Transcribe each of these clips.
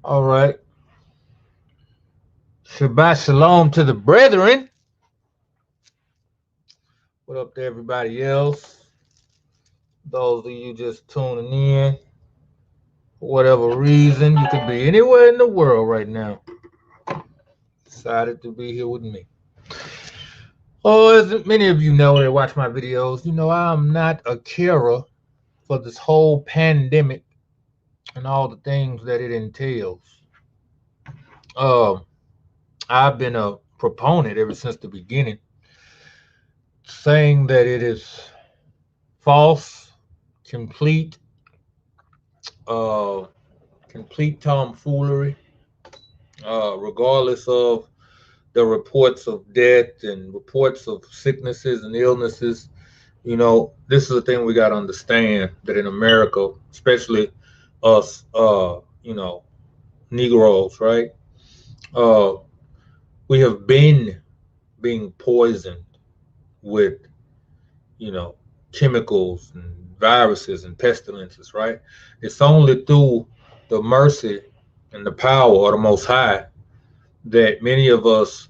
All right. Shabbat shalom to the brethren. What up to everybody else? Those of you just tuning in, for whatever reason, you could be anywhere in the world right now. Decided to be here with me. Oh, as many of you know that watch my videos, you know I'm not a carer for this whole pandemic and all the things that it entails. Um, I've been a proponent ever since the beginning, saying that it is false, complete, uh, complete tomfoolery, regardless of the reports of death and reports of sicknesses and illnesses. You know, this is the thing we got to understand, that in America, especially us, Negroes, right? Uh, we have been being poisoned with, you know, chemicals and viruses and pestilences, right? It's only through the mercy and the power of the Most High that many of us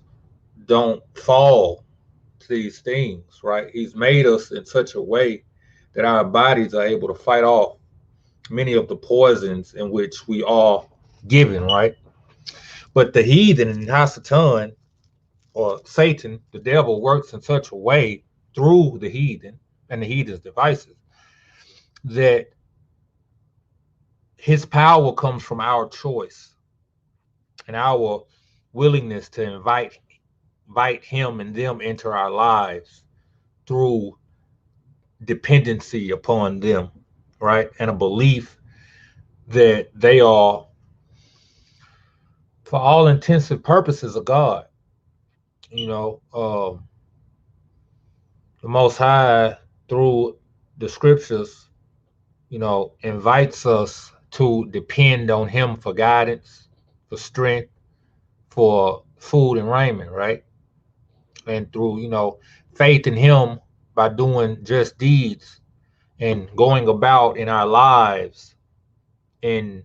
don't fall to these things, right? He's made us in such a way that our bodies are able to fight off many of the poisons in which we are given, right? But the heathen and Hasatan, or Satan, the devil, works in such a way through the heathen and the heathen's devices that his power comes from our choice and our willingness to invite him and them into our lives through dependency upon them, right? And a belief that they are, for all intents and purposes, of God. You know, the Most High, through the scriptures, you know, invites us to depend on him for guidance, for strength, for food and raiment, right? And through, you know, faith in him by doing just deeds and going about in our lives in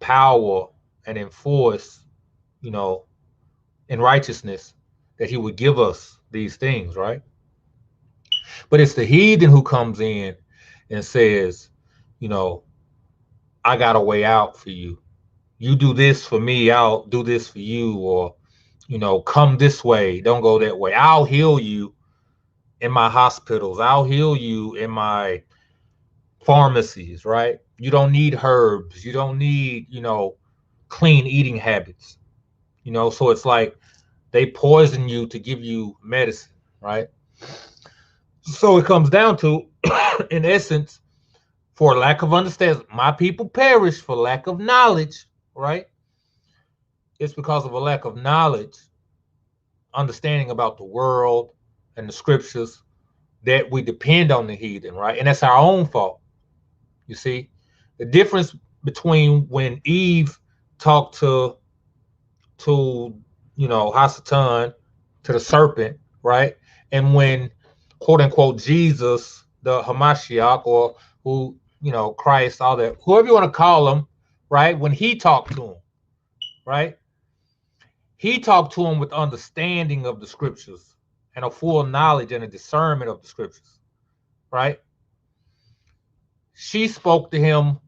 power and in force, you know, in righteousness, that he would give us these things, right? But it's the heathen who comes in and says, you know, I got a way out for you. You do this for me, I'll do this for you. Or, you know, come this way, don't go that way. I'll heal you in my hospitals. I'll heal you in my pharmacies, right? You don't need herbs. You don't need, you know, clean eating habits. You know, so it's like they poison you to give you medicine, right? So it comes down to, in essence, for lack of understanding, my people perish for lack of knowledge, right? It's because of a lack of knowledge, understanding about the world and the scriptures, that we depend on the heathen, right? And that's our own fault. You see, the difference between when Eve talked to you know, Hasatan, to the serpent, right? And when, quote unquote, Jesus, the Hamashiach, or who, you know, Christ, all that, whoever you want to call him, right? When he talked to him, right? He talked to him with understanding of the scriptures and a full knowledge and a discernment of the scriptures, right? She spoke to him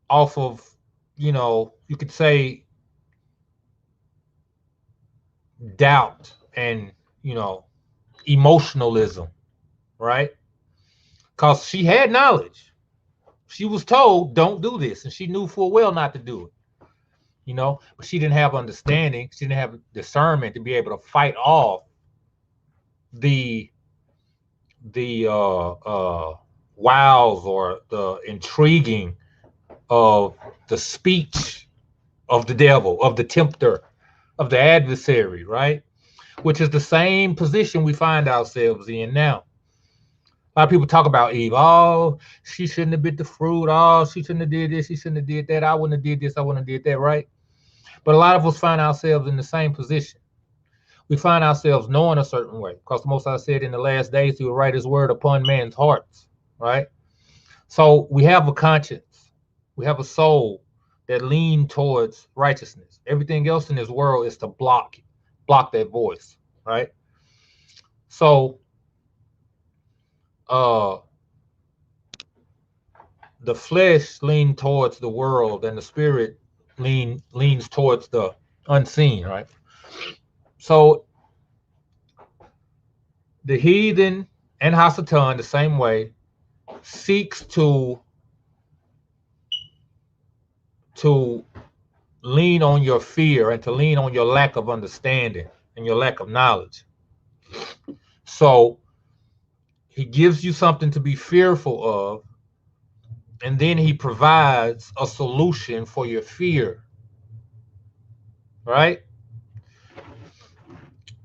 off of, you know, you could say doubt and, you know, emotionalism, right? Because she had knowledge. She was told, don't do this, and she knew full well not to do it, you know, but she didn't have understanding. She didn't have discernment to be able to fight off the wiles or the intriguing of the speech of the devil, of the tempter, of the adversary, right? Which is the same position we find ourselves in now. A lot of people talk about Eve. Oh, she shouldn't have bit the fruit. Oh, she shouldn't have did this. She shouldn't have did that. I wouldn't have did this. I wouldn't have did that, right? But a lot of us find ourselves in the same position. We find ourselves knowing a certain way, because the Most High said in the last days he will write his word upon men's hearts, right? So we have a conscience. We have a soul that lean towards righteousness. Everything else in this world is to block that voice, right? So uh the flesh leans towards the world and the spirit leans towards the unseen, right? So the heathen and Hasatan, the same way, seeks to lean on your fear and to lean on your lack of understanding and your lack of knowledge. So he gives you something to be fearful of, and then he provides a solution for your fear, right?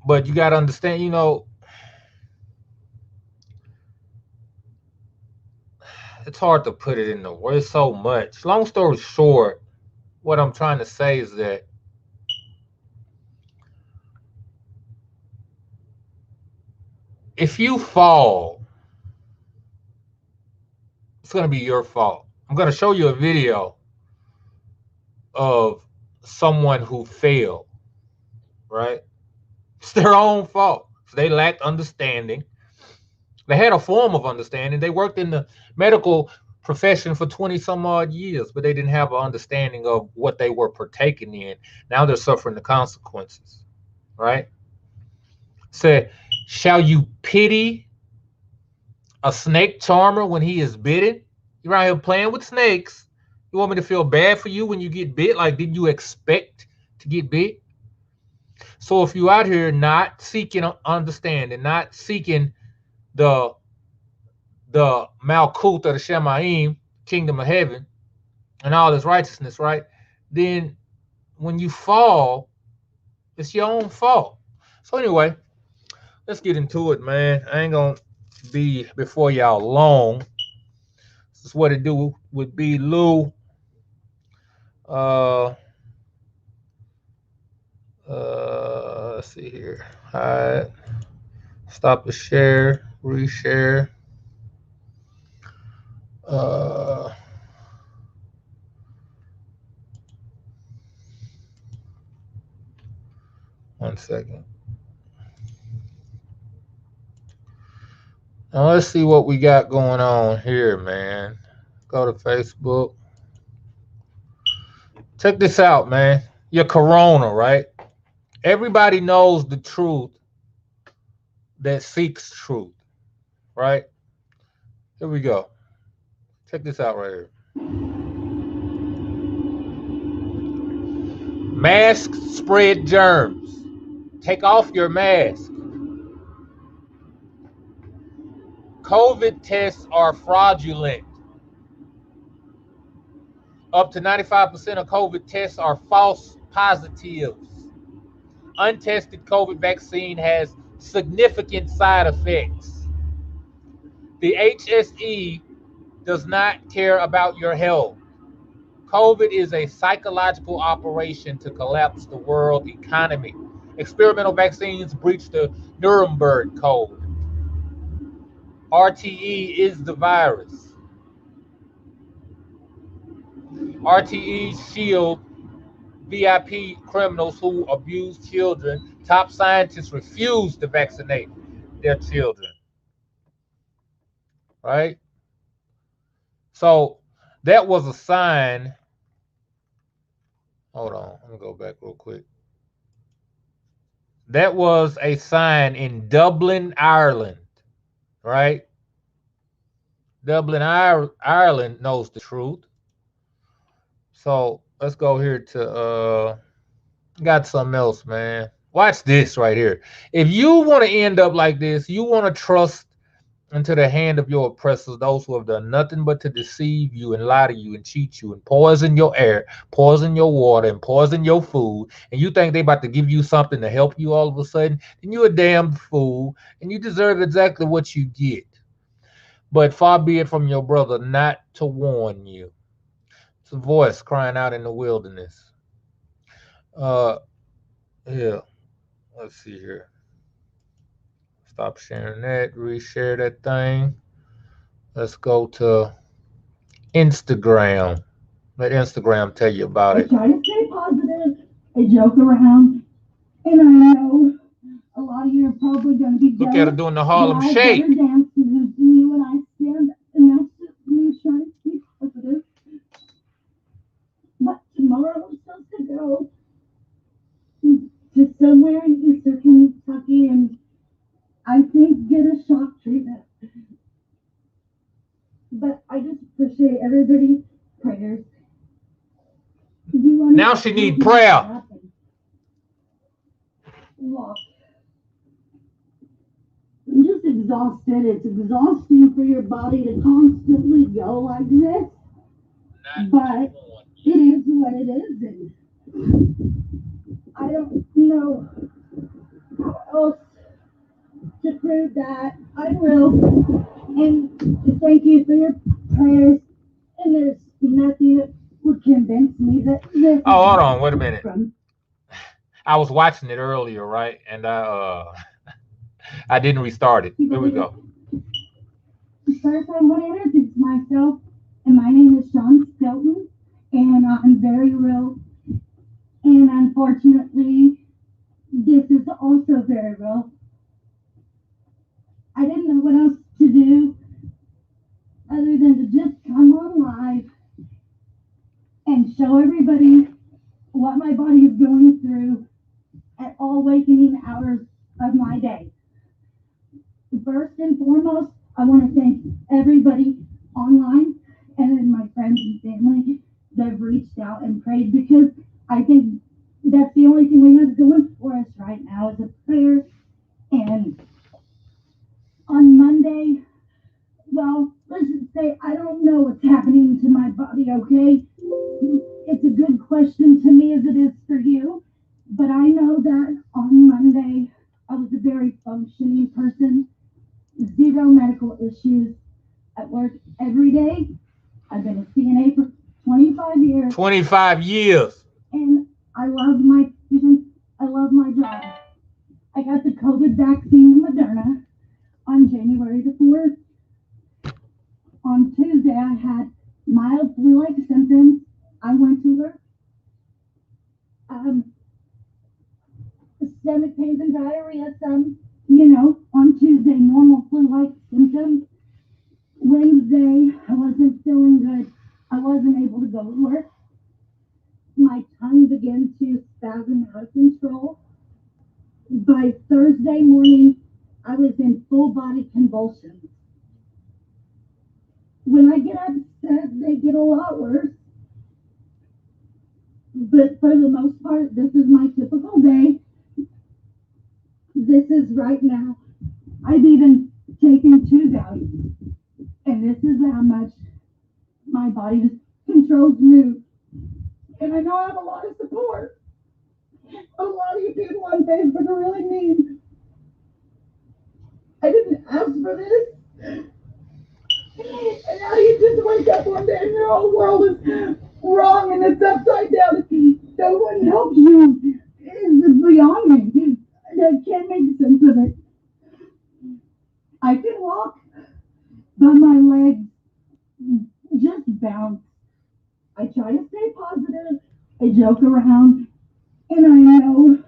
But you got to understand, it's hard to put it in the words so much. Long story short, what I'm trying to say is that if you fall, it's going to be your fault. I'm going to show you a video of someone who failed, right? It's their own fault. So they lacked understanding. They had a form of understanding. They worked in the medical profession for 20 some odd years, but they didn't have an understanding of what they were partaking in. Now they're suffering the consequences, right? Say, shall you pity a snake charmer when he is bitten? You're out here playing with snakes. You want me to feel bad for you when you get bit? Like, did you expect to get bit? So if you out here not seeking understanding, not seeking the Malkuth or the Shemaim, kingdom of heaven, and all this righteousness, right? Then when you fall, it's your own fault. So anyway, let's get into it, man. I ain't gonna be before y'all long. This is what it do would be Lou. Uh let's see here. Hide. Stop the share, reshare. Uh One second. Now let's see what we got going on here, man. Go to Facebook. Check this out, man. Your corona, right? Everybody knows the truth that seeks truth, right? Here we go. Check this out right here. Masks spread germs. Take off your mask. COVID tests are fraudulent. Up to 95% of COVID tests are false positives. Untested COVID vaccine has significant side effects. The HSE does not care about your health. COVID is a psychological operation to collapse the world economy. Experimental vaccines breach the Nuremberg Code. RTE is the virus. RTE shield VIP criminals who abuse children. Top scientists refuse to vaccinate their children. Right? So that was a sign. Hold on, let me go back real quick. That was a sign in Dublin, Ireland, right? Dublin, Ireland knows the truth. So let's go here to got something else, man. Watch this right here. If you want to end up like this, you want to trust into the hand of your oppressors, those who have done nothing but to deceive you and lie to you and cheat you and poison your air, poison your water, and poison your food, and you think they about to give you something to help you all of a sudden, then you're a damn fool, and you deserve exactly what you get. But far be it from your brother not to warn you. It's a voice crying out in the wilderness. Yeah, let's see here. Stop sharing that, reshare that thing. Let's go to Instagram. Let Instagram tell you about I it. try to stay positive. I joke around. And I know a lot of you are probably going to be Look at her jealous doing the that Harlem I have better Shake. dance moves than you and I stand. And that's just me trying to keep positive. But tomorrow I'm supposed to go to somewhere in Eastern Kentucky and I think get a shock treatment. But I just appreciate everybody's prayers. You want Now she to help need me get prayer. up and walk. I'm just exhausted. It's exhausting for your body to constantly go like this. But it is what it is. And I don't know how else to prove that I'm real. And thank you for your prayers. And there's nothing that would convince me that this is Oh, hold not on, wait a minute. from. I was watching it earlier, right? And I didn't restart it. Here we go. First, I want to introduce myself, and my name is Sean Skelton, and I'm very real. And unfortunately, this is also very real. I didn't know what else to do other than to just come on live and show everybody what my body is going through at all wakening hours of my day. First and foremost, I want to thank everybody online and then my friends and family that have reached out and prayed because I think that's the only thing we have going for us right now is a prayer. And on Monday, well, let's just say I don't know what's happening to my body, okay? It's a good question to me as it is for you, but I know that on Monday I was a very functioning person, zero medical issues at work every day. I've been a CNA for 25 years, 25 years. and I love my patients. I love my job. I got the COVID vaccine in Moderna on January the 4th. On Tuesday, I had mild flu-like symptoms. I went to work. Um, Stomach pains and diarrhea, on Tuesday, normal flu-like symptoms. Wednesday, I wasn't feeling good. I wasn't able to go to work. My tongue began to spasm out of control. By Thursday morning, I was in full body convulsions. When I get upset, they get a lot worse. But for the most part, this is my typical day. This is right now. I've even taken 2 Valium, and this is how much my body controls mood. And I know I have a lot of support. A lot of you people on Facebook are really mean. I didn't ask for this. And now you just wake up one day and your whole world is wrong and it's upside down. No one helps you. It's beyond me. I can't make sense of it. I can walk, but my legs just bounce. I try to stay positive. I joke around. And I know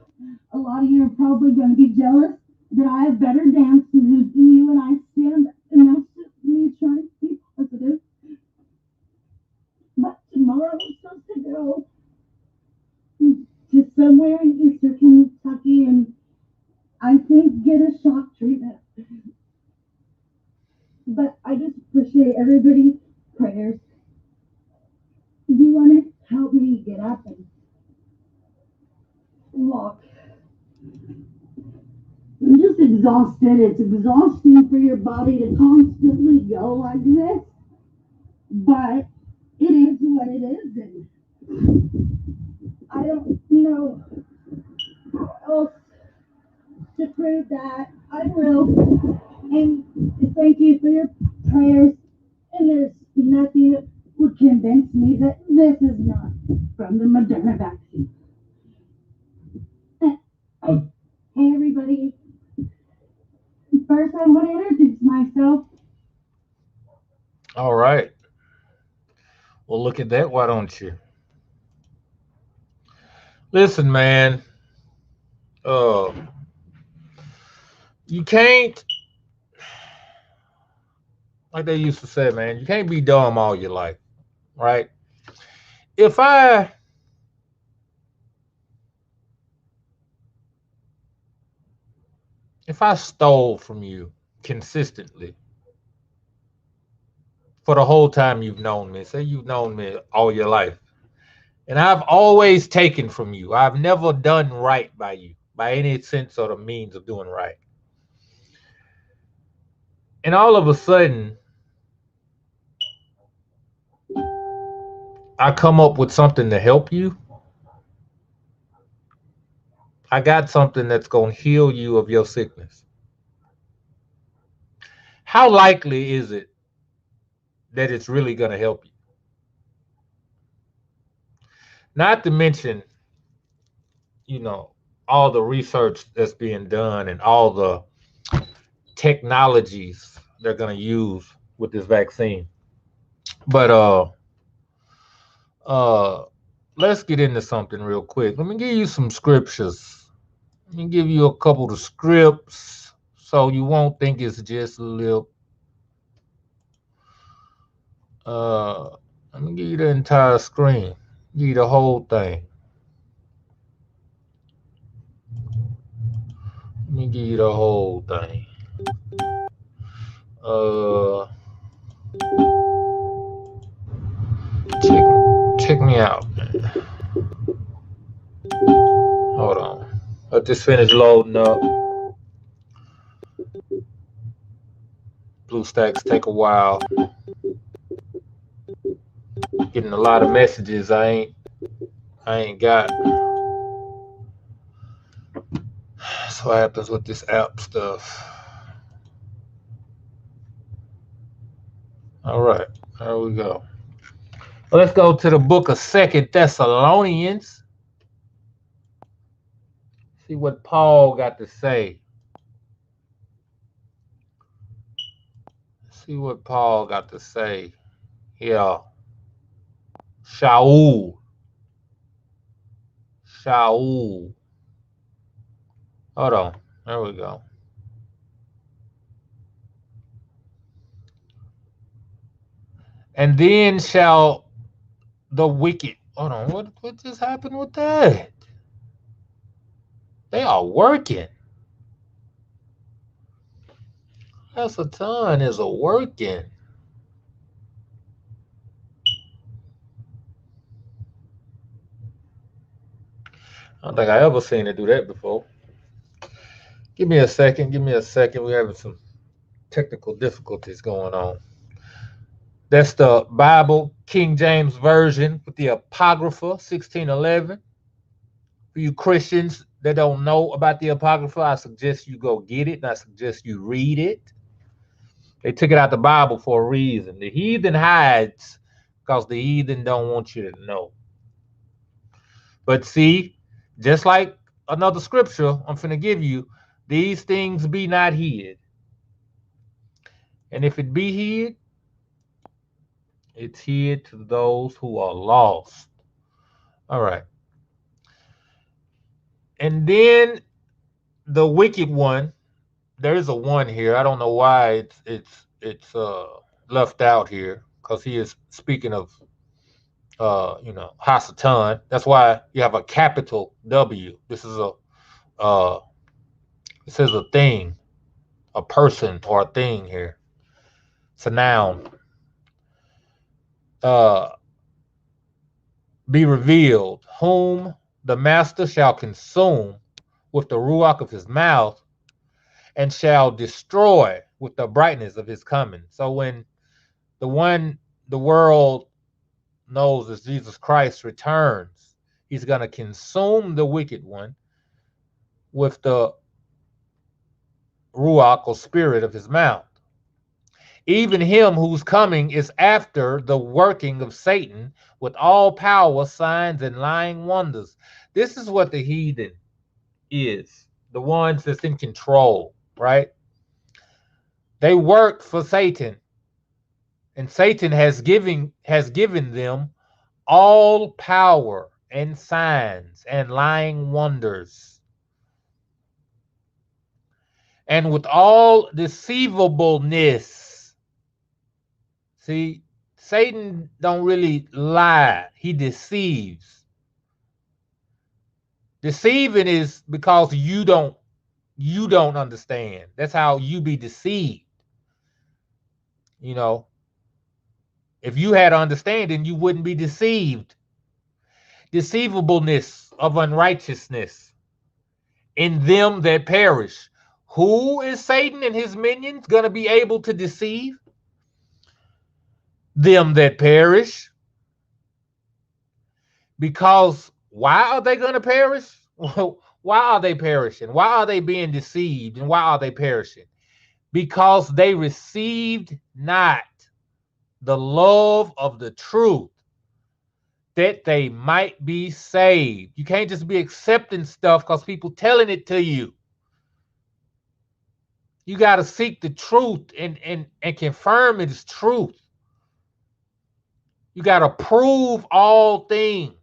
a lot of you are probably going to be jealous that I have better dance moves than you and I stand. And that's just me trying to be positive. But tomorrow I'm supposed to go to somewhere in Eastern Kentucky and I think get a shock treatment. But I just appreciate everybody's prayers. You want to help me get up and walk. I'm just exhausted. It's exhausting for your body to constantly go like this. But it is what it is. And I don't know how else to prove that I'm real. And thank you for your prayers. And there's nothing that would convince me that this is not from the Moderna vaccine. Hey, everybody. First, I want to introduce myself. All right. Well, look at that. Why don't you? Listen, man. Uh, you can't, like they used to say, man. You can't be dumb all your life, right? If I stole from you consistently for the whole time you've known me, say you've known me all your life, and I've always taken from you. I've never done right by you, by any sense or the means of doing right. And all of a sudden, I come up with something to help you. I got something that's going to heal you of your sickness. How likely is it that it's really going to help you? Not to mention, you know, all the research that's being done and all the technologies they're going to use with this vaccine. But uh let's get into something real quick. Let me give you some scriptures. Let me give you a couple of scripts so you won't think it's just a little uh let me give you the entire screen. Give you the whole thing. Let me give you the whole thing. Uh check check me out, man. Hold on. Let this finish loading up. Blue stacks take a while. Getting a lot of messages I ain't got. That's what happens with this app stuff. All right, there we go. Well, let's go to the book of Second Thessalonians. See what Paul got to say. See what Paul got to say. Yeah. Shaul. Shaul. Hold on. There we go. And then shall the wicked. Hold on. What just happened with that? They are working. That's a ton is a working. I don't think I ever seen it do that before. Give me a second. Give me a second. We're having some technical difficulties going on. That's the Bible, King James Version with the Apocrypha, 1611. For you Christians that don't know about the Apocrypha, I suggest you go get it and I suggest you read it. They took it out the Bible for a reason. The heathen hides because the heathen don't want you to know. But see, just like another scripture I'm finna give you, these things be not hid. And if it be hid, it's hid to those who are lost. All right. And then the wicked one, there is a one here. I don't know why it's left out here because he is speaking of Hasatan. That's why you have a capital W. This is a uh this is a thing, a person or a thing here. It's a noun. Uh be revealed, whom the master shall consume with the ruach of his mouth and shall destroy with the brightness of his coming. So when the one the world knows as Jesus Christ returns, he's going to consume the wicked one with the ruach or spirit of his mouth. Even him whose coming is after the working of Satan with all power, signs, and lying wonders. This is what the heathen is, the ones that's in control, right? They work for Satan And Satan has given them all power and signs and lying wonders, and with all deceivableness. See, Satan don't really lie, he deceives. Deceiving is because you don't understand. That's how you be deceived. You know, if you had understanding, you wouldn't be deceived. Deceivableness of unrighteousness in them that perish. Who is Satan and his minions going to be able to deceive? Them that perish. Because why are they going to perish? Well, why are they perishing? Why are they being deceived? And why are they perishing? Because they received not the love of the truth, that they might be saved. You can't just be accepting stuff because people telling it to you. You got to seek the truth and confirm it is truth. You got to prove all things.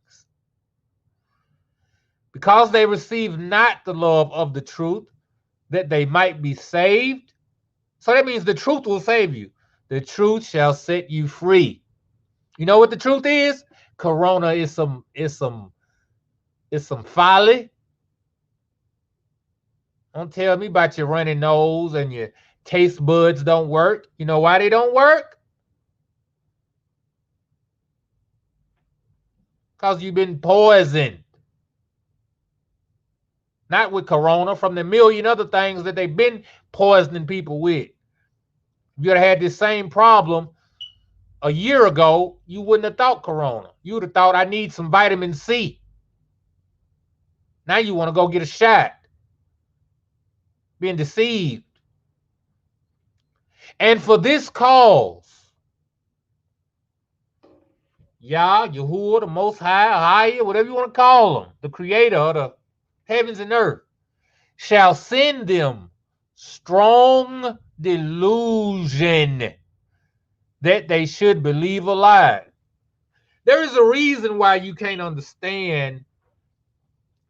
Because they receive not the love of the truth, that they might be saved. So that means the truth will save you. The truth shall set you free. You know what the truth is? Corona is some folly. Don't tell me about your runny nose and your taste buds don't work. You know why they don't work? Because you've been poisoned. Not with corona, from the million other things that they've been poisoning people with. If you had had this same problem a year ago, you wouldn't have thought corona. You would have thought, I need some vitamin C. Now you want to go get a shot. Being deceived. And for this cause, Yah, Yahuwah, the Most High, Higher, whatever you want to call them, the creator of the heavens and earth, shall send them strong delusion that they should believe a lie. There is a reason why you can't understand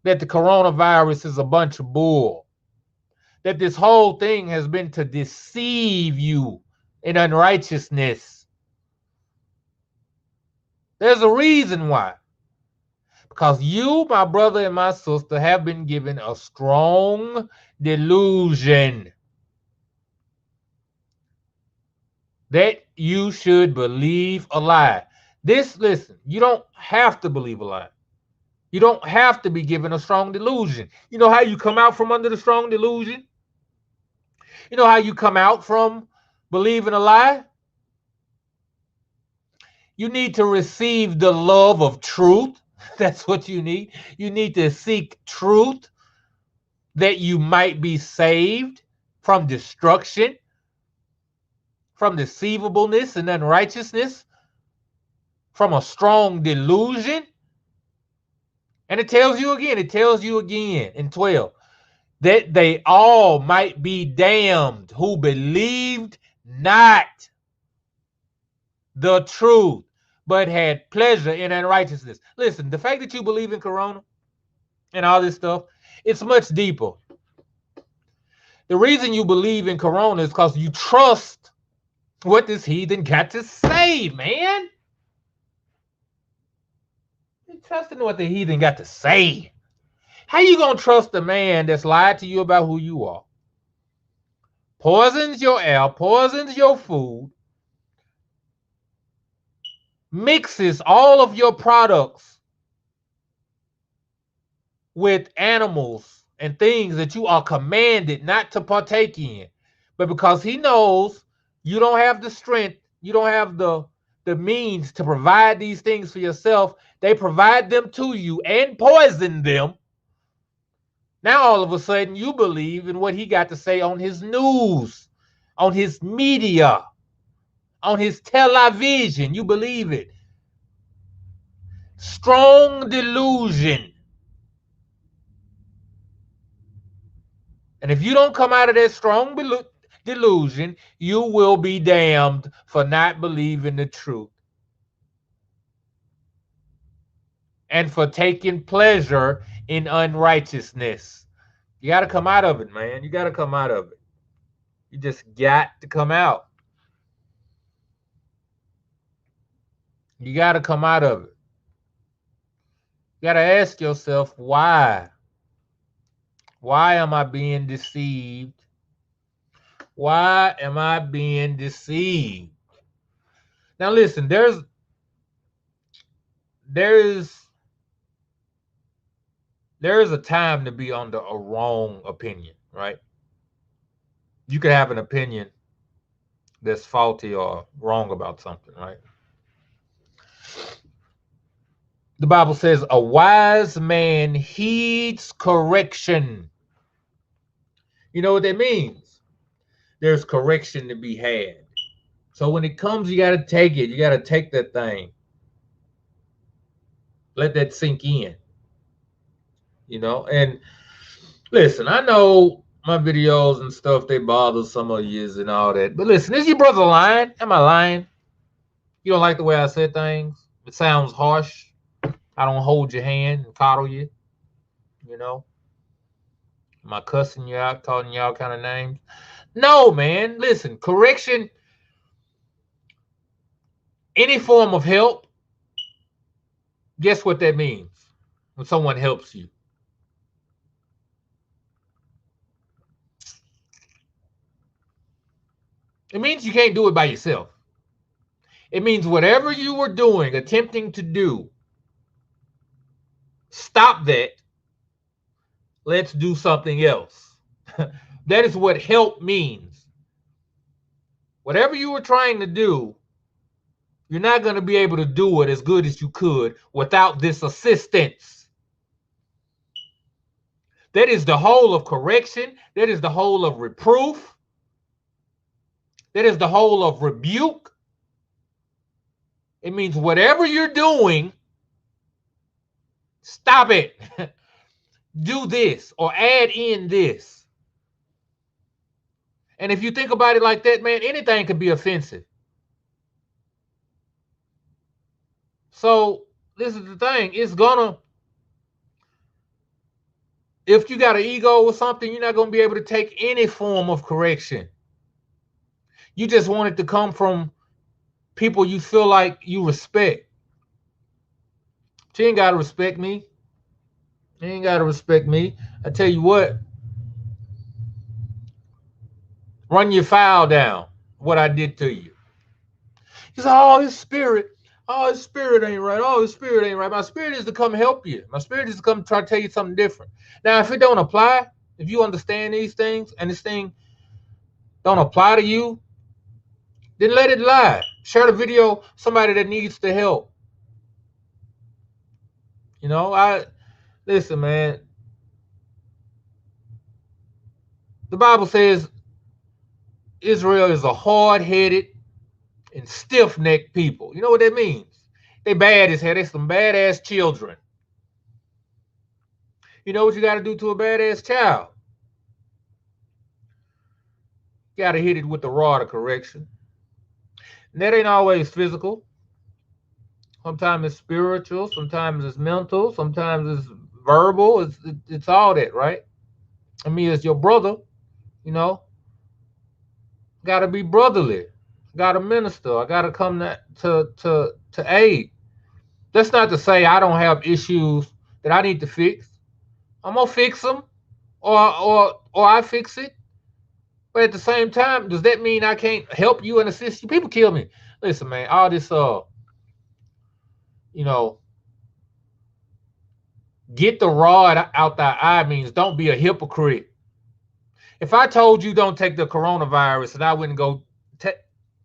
that the coronavirus is a bunch of bull. That this whole thing has been to deceive you in unrighteousness. There's a reason why. Because you, my brother and my sister, have been given a strong delusion that you should believe a lie. Listen, you don't have to believe a lie. You don't have to be given a strong delusion. You know how you come out from under the strong delusion? You know how you come out from believing a lie? You need to receive the love of truth. That's what you need. You need to seek truth that you might be saved from destruction, from deceivableness and unrighteousness, from a strong delusion. And it tells you again in 12, that they all might be damned who believed not the truth, but had pleasure in unrighteousness. Listen, the fact that you believe in corona and all this stuff, it's much deeper. The reason you believe in corona is because you trust what this heathen got to say, man. You trusting what the heathen got to say. How you gonna trust a man that's lied to you about who you are? Poisons your air, poisons your food, mixes all of your products with animals and things that you are commanded not to partake in. But because he knows you don't have the strength, you don't have the means to provide these things for yourself, they provide them to you and poison them. Now all of a sudden you believe in what he got to say on his news, on his media, on his television. You believe it. Strong delusion. And if you don't come out of that strong delusion, you will be damned for not believing the truth and for taking pleasure in unrighteousness. You got to come out of it, man. You got to come out of it. You just got to come out. You got to come out of it. You got to ask yourself, why? Why am I being deceived? Why am I being deceived? Now listen, there is a time to be under a wrong opinion, right? You could have an opinion that's faulty or wrong about something, right? The Bible says a wise man heeds correction. You know what that means? There's correction to be had. So when it comes, you got to take it. You got to take that thing. Let that sink in, And listen, I know my videos and stuff, they bother some of you and all that. But listen, is your brother lying? Am I lying? You don't like the way I said things? It sounds harsh. I don't hold your hand and coddle you, you know? Am I cussing you out, calling you all kind of names? No, man. Listen, correction, any form of help, guess what that means when someone helps you? It means you can't do it by yourself. It means whatever you were doing, attempting to do, stop that. Let's do something else. That is what help means. Whatever you were trying to do, you're not going to be able to do it as good as you could without this assistance. That is the whole of correction. That is the whole of reproof. That is the whole of rebuke. It means whatever you're doing, stop it. Do this or add in this. And if you think about it like that, man, anything could be offensive. So this is the thing. It's gonna, if you got an ego or something, you're not gonna be able to take any form of correction. You just want it to come from people you feel like you respect. She ain't gotta respect me. She ain't gotta respect me. I tell you what, run your file down. What I did to you. He said, "Oh, his spirit. Oh, his spirit ain't right. Oh, his spirit ain't right. My spirit is to come help you. My spirit is to come try to tell you something different." Now, if it don't apply, if you understand these things and this thing don't apply to you, then let it lie. Share the video, somebody that needs the help. I listen, man. The Bible says Israel is a hard-headed and stiff-necked people. You know what that means? They bad as hell. They some badass children. You know what you got to do to a badass child? You got to hit it with the rod of correction. And that ain't always physical. Sometimes it's spiritual. Sometimes it's mental. Sometimes it's verbal. It's all that, right? I mean, as your brother, you know, got to be brotherly. Got to minister. I got to come to aid. That's not to say I don't have issues that I need to fix. I'm gonna fix them, or I fix it. But at the same time, does that mean I can't help you and assist you? People kill me. Listen, man, all this you know, get the rod out thy eye means don't be a hypocrite. If I told you don't take the coronavirus and I wouldn't go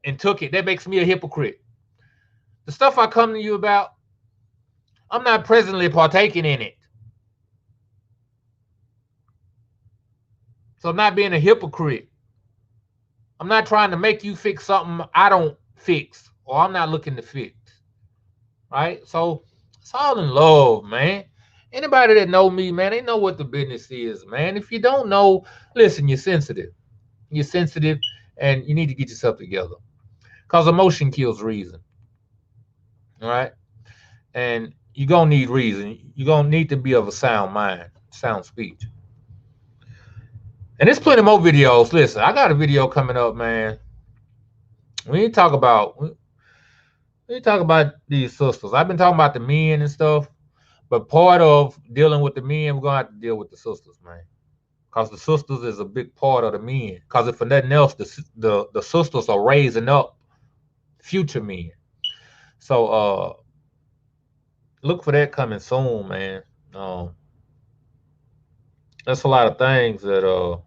and took it, that makes me a hypocrite. The stuff I come to you about, I'm not presently partaking in it. So I'm not being a hypocrite. I'm not trying to make you fix something I don't fix or I'm not looking to fix. Right? So it's all in love, man. Anybody that know me, man, they know what the business is, man. If you don't know, listen, you're sensitive. You're sensitive, and you need to get yourself together. Cause emotion kills reason. All right, and you're gonna need reason. You're gonna need to be of a sound mind, sound speech. And there's plenty more videos. Listen, I got a video coming up, man. We need to talk about these sisters. I've been talking about the men and stuff, but part of dealing with the men, we're gonna have to deal with the sisters, man. Cause the sisters is a big part of the men. Cause if for nothing else, the sisters are raising up future men. So look for that coming soon, man. Um, that's a lot of things that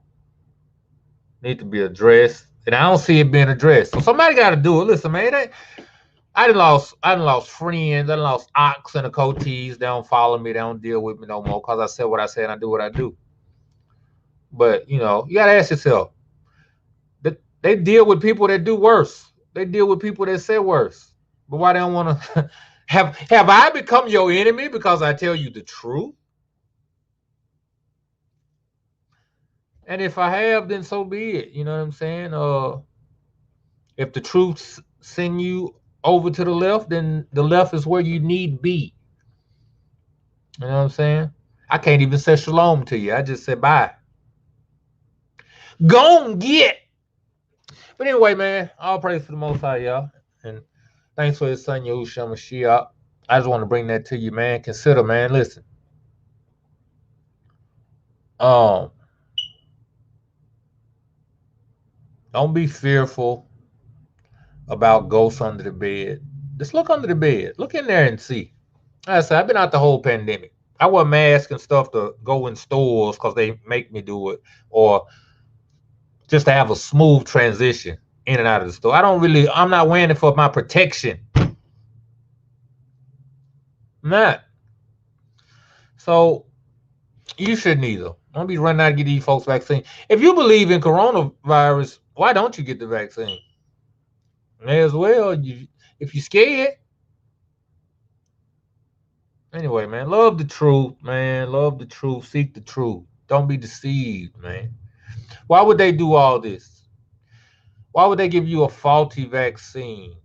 need to be addressed, and I don't see it being addressed. So somebody got to do it. Listen, man, I done lost friends, I done lost ox and the coatees. They don't follow me, they don't deal with me no more because I said what I said and I do what I do. But you gotta ask yourself, they deal with people that do worse. They deal with people that say worse. But why they don't want to? Have I become your enemy because I tell you the truth? And if I have, then so be it. You know what I'm saying? If the truth send you over to the left, then the left is where you need be. You know what I'm saying? I can't even say shalom to you. I just said bye. Go get. But anyway, man, all praise to the Most High, y'all. And thanks for his son, Yahushua Mashiach. I just want to bring that to you, man. Consider, man, listen. Um, don't be fearful about ghosts under the bed. Just look under the bed. Look in there and see. Like I said, I've been out the whole pandemic. I wear masks and stuff to go in stores because they make me do it, or just to have a smooth transition in and out of the store. I'm not wearing it for my protection. I'm not. So you shouldn't either. Don't be running out to get these folks vaccine. If you believe in coronavirus, why don't you get the vaccine? May as well. If you're scared. Anyway, man, love the truth, man. Love the truth. Seek the truth. Don't be deceived, man. Why would they do all this? Why would they give you a faulty vaccine?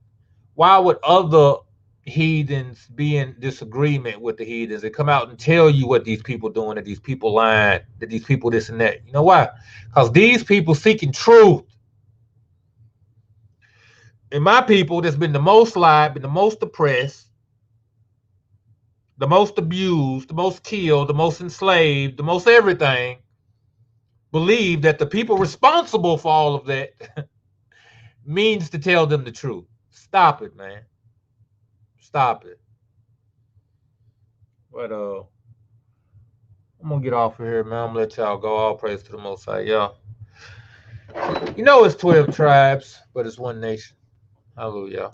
Why would other heathens be in disagreement with the heathens and come out and tell you what these people doing, that these people lying, that these people this and that? You know why? Because these people seeking truth. And my people that's been the most lied, been the most oppressed, the most abused, the most killed, the most enslaved, the most everything, believe that the people responsible for all of that means to tell them the truth. Stop it, man. Stop it. But I'm gonna get off of here, man. I'm gonna let y'all go. All praise to the Most High, y'all. You know it's 12 tribes, but it's one nation. Hallelujah.